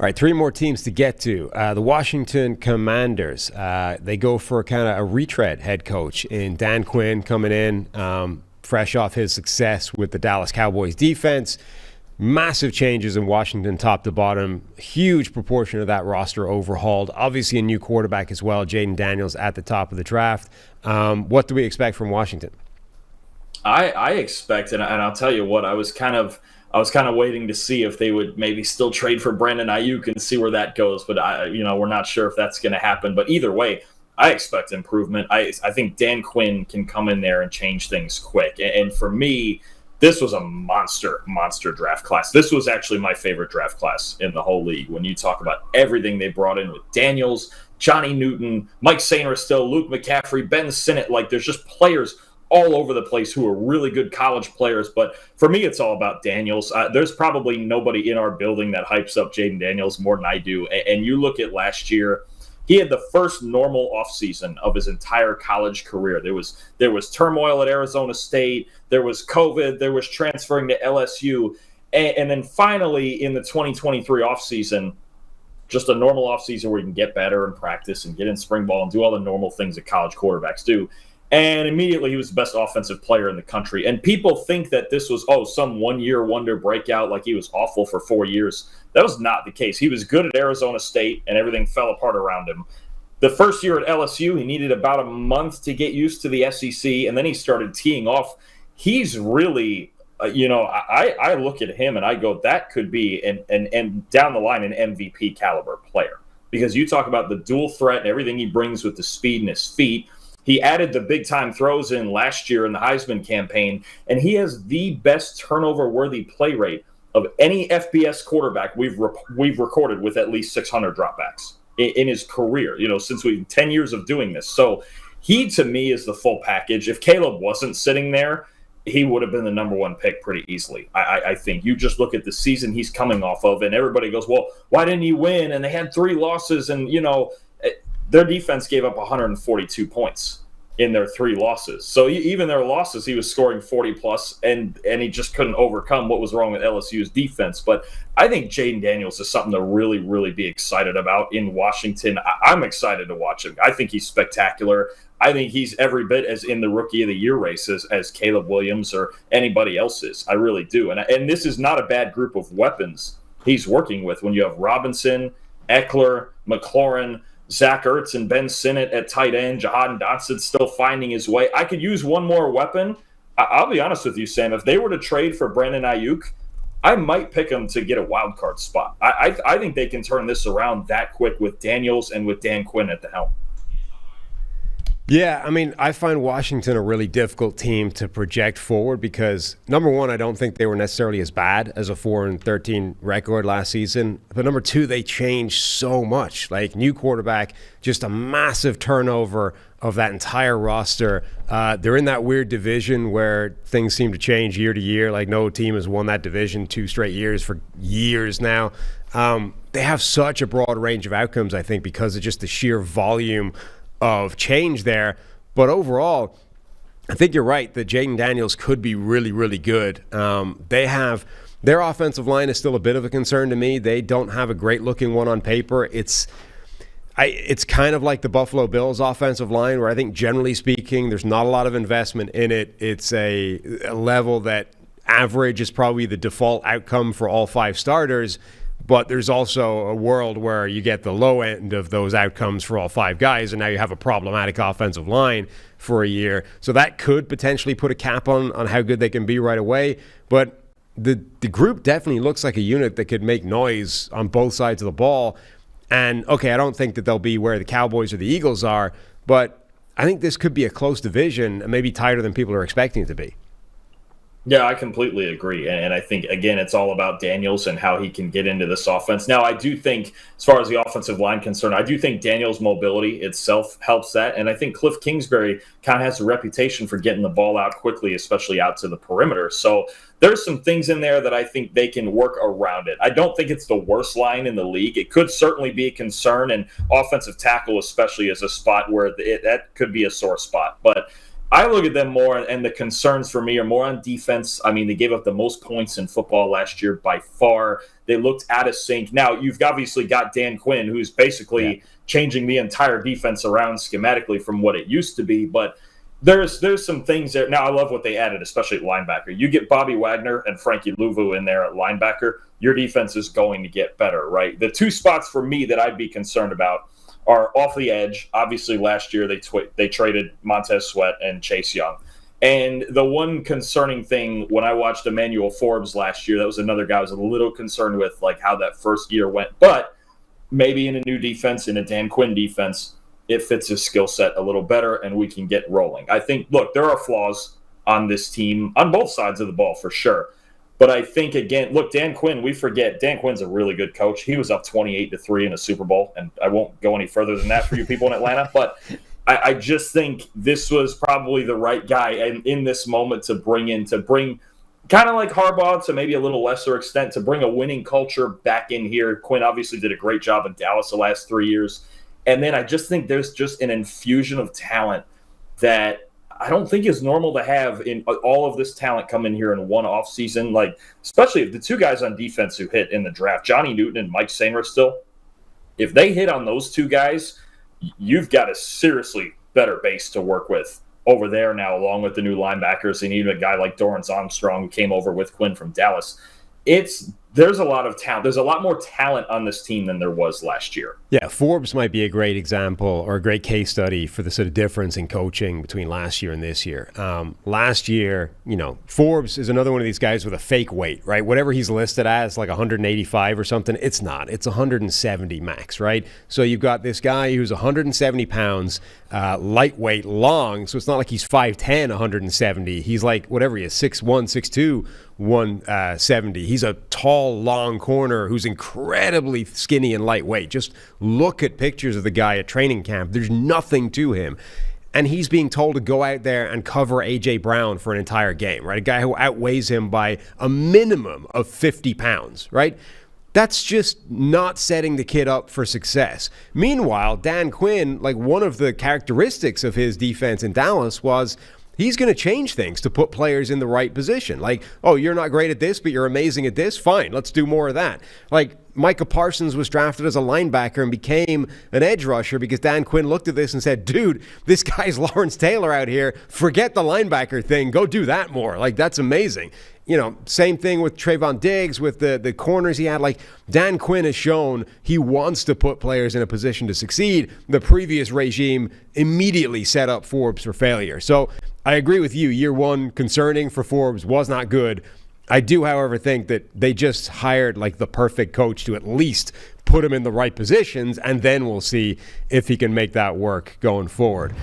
All right, three more teams to get to. The Washington Commanders. They go for kind of a retread head coach in Dan Quinn coming in, fresh off his success with the Dallas Cowboys defense. Massive changes in Washington top to bottom. Huge proportion of that roster overhauled. Obviously a new quarterback as well, Jayden Daniels at the top of the draft. What do we expect from Washington? I expect, and I'll tell you what, I was kind of waiting to see if they would maybe still trade for Brandon Ayuk and see where that goes. But we're not sure if that's going to happen. But either way, I expect improvement. I think Dan Quinn can come in there and change things quick. And for me, this was a monster draft class. This was actually my favorite draft class in the whole league. When you talk about everything they brought in with Daniels, Johnny Newton, Mike Sainristil, Luke McCaffrey, Ben Sinnott, like there's just players all over the place who are really good college players. But for me, it's all about Daniels. There's probably nobody in our building that hypes up Jayden Daniels more than I do. And you look at last year, he had the first normal offseason of his entire college career. There was turmoil at Arizona State. There was COVID. There was transferring to LSU. And then finally in the 2023 offseason, just a normal offseason where you can get better and practice and get in spring ball and do all the normal things that college quarterbacks do. And immediately he was the best offensive player in the country. And people think that this was, some one-year wonder breakout, like he was awful for 4 years. That was not the case. He was good at Arizona State, and everything fell apart around him. The first year at LSU, he needed about a month to get used to the SEC, and then he started teeing off. He's really, I look at him and I go, that could be, and down the line, an MVP caliber player. Because you talk about the dual threat and everything he brings with the speed and his feet. He added the big-time throws in last year in the Heisman campaign, and he has the best turnover-worthy play rate of any FBS quarterback we've recorded with at least 600 dropbacks in his career, since 10 years of doing this. So he, to me, is the full package. If Caleb wasn't sitting there, he would have been the number one pick pretty easily. I think you just look at the season he's coming off of, and everybody goes, well, why didn't he win? And they had 3 losses, and, their defense gave up 142 points in their 3 losses. So even their losses, he was scoring 40-plus, and he just couldn't overcome what was wrong with LSU's defense. But I think Jayden Daniels is something to really, really be excited about in Washington. I'm excited to watch him. I think he's spectacular. I think he's every bit as in the Rookie of the Year race as Caleb Williams or anybody else is. I really do. And this is not a bad group of weapons he's working with when you have Robinson, Eckler, McLaurin, Zach Ertz and Ben Sinnott at tight end, Jahan Dotson still finding his way. I could use one more weapon. I'll be honest with you, Sam. If they were to trade for Brandon Ayuk, I might pick him to get a wild card spot. I think they can turn this around that quick with Daniels and with Dan Quinn at the helm. Yeah, I find Washington a really difficult team to project forward because, number one, I don't think they were necessarily as bad as a 4-13 record last season. But number two, they changed so much. Like, new quarterback, just a massive turnover of that entire roster. They're in that weird division where things seem to change year to year. Like, no team has won that division 2 straight years for years now. They have such a broad range of outcomes, I think, because of just the sheer volume of change there. But overall, I think you're right that Jayden Daniels could be really, really good. They have their offensive line is still a bit of a concern to me. They don't have a great looking one on paper. It's kind of like the Buffalo Bills offensive line, where I think generally speaking, there's not a lot of investment in it. It's a level that average is probably the default outcome for all 5 starters. But there's also a world where you get the low end of those outcomes for all 5 guys, and now you have a problematic offensive line for a year. So that could potentially put a cap on how good they can be right away. But the group definitely looks like a unit that could make noise on both sides of the ball. And, okay, I don't think that they'll be where the Cowboys or the Eagles are, but I think this could be a close division and maybe tighter than people are expecting it to be. Yeah, I completely agree. And I think, again, it's all about Daniels and how he can get into this offense. Now, I do think, as far as the offensive line concerned, I do think Daniels' mobility itself helps that. And I think Cliff Kingsbury kind of has a reputation for getting the ball out quickly, especially out to the perimeter. So there's some things in there that I think they can work around it. I don't think it's the worst line in the league. It could certainly be a concern, and offensive tackle especially is a spot where that could be a sore spot. But I look at them more, and the concerns for me are more on defense. I mean, they gave up the most points in football last year by far. They looked out of sync. Now, you've obviously got Dan Quinn, who's basically changing the entire defense around schematically from what it used to be, but there's some things there. Now, I love what they added, especially at linebacker. You get Bobby Wagner and Frankie Louvu in there at linebacker, your defense is going to get better, right? The two spots for me that I'd be concerned about are off the edge. Obviously, last year they traded Montez Sweat and Chase Young. And the one concerning thing when I watched Emmanuel Forbes last year, that was another guy I was a little concerned with, like how that first year went. But maybe in a new defense, in a Dan Quinn defense, it fits his skill set a little better and we can get rolling. I think, look, there are flaws on this team on both sides of the ball for sure. But I think, again, look, Dan Quinn, we forget, Dan Quinn's a really good coach. He was up 28-3 in a Super Bowl, and I won't go any further than that for you people in Atlanta. But I just think this was probably the right guy in this moment to bring kind of like Harbaugh to maybe a little lesser extent, to bring a winning culture back in here. Quinn obviously did a great job in Dallas the last 3 years. And then I just think there's just an infusion of talent that I don't think is normal to have in all of this talent come in here in one offseason. Like, especially if the two guys on defense who hit in the draft, Johnny Newton and Mike Sainristil, if they hit on those two guys, you've got a seriously better base to work with over there now, along with the new linebackers and even a guy like Dorrance Armstrong who came over with Quinn from Dallas. There's a lot of talent. There's a lot more talent on this team than there was last year. Yeah, Forbes might be a great example or a great case study for the sort of difference in coaching between last year and this year. Last year, Forbes is another one of these guys with a fake weight, right? Whatever he's listed as, like 185 or something, it's not. It's 170 max, right? So you've got this guy who's 170 pounds, lightweight, long, so it's not like he's 5'10", 170. He's like, whatever he is, 6'1", 6'2", 170. He's a tall, long corner who's incredibly skinny and lightweight. Just look at pictures of the guy at training camp. There's nothing to him. And he's being told to go out there and cover A.J. Brown for an entire game, right? A guy who outweighs him by a minimum of 50 pounds, right? That's just not setting the kid up for success. Meanwhile, Dan Quinn, like one of the characteristics of his defense in Dallas was he's going to change things to put players in the right position. Like, oh, you're not great at this, but you're amazing at this? Fine, let's do more of that. Like, Micah Parsons was drafted as a linebacker and became an edge rusher because Dan Quinn looked at this and said, dude, this guy's Lawrence Taylor out here. Forget the linebacker thing. Go do that more. Like, that's amazing. Same thing with Trayvon Diggs, with the corners he had. Like, Dan Quinn has shown he wants to put players in a position to succeed. The previous regime immediately set up Forbes for failure. So I agree with you. Year one, concerning for Forbes, was not good. I do, however, think that they just hired like the perfect coach to at least put him in the right positions, and then we'll see if he can make that work going forward.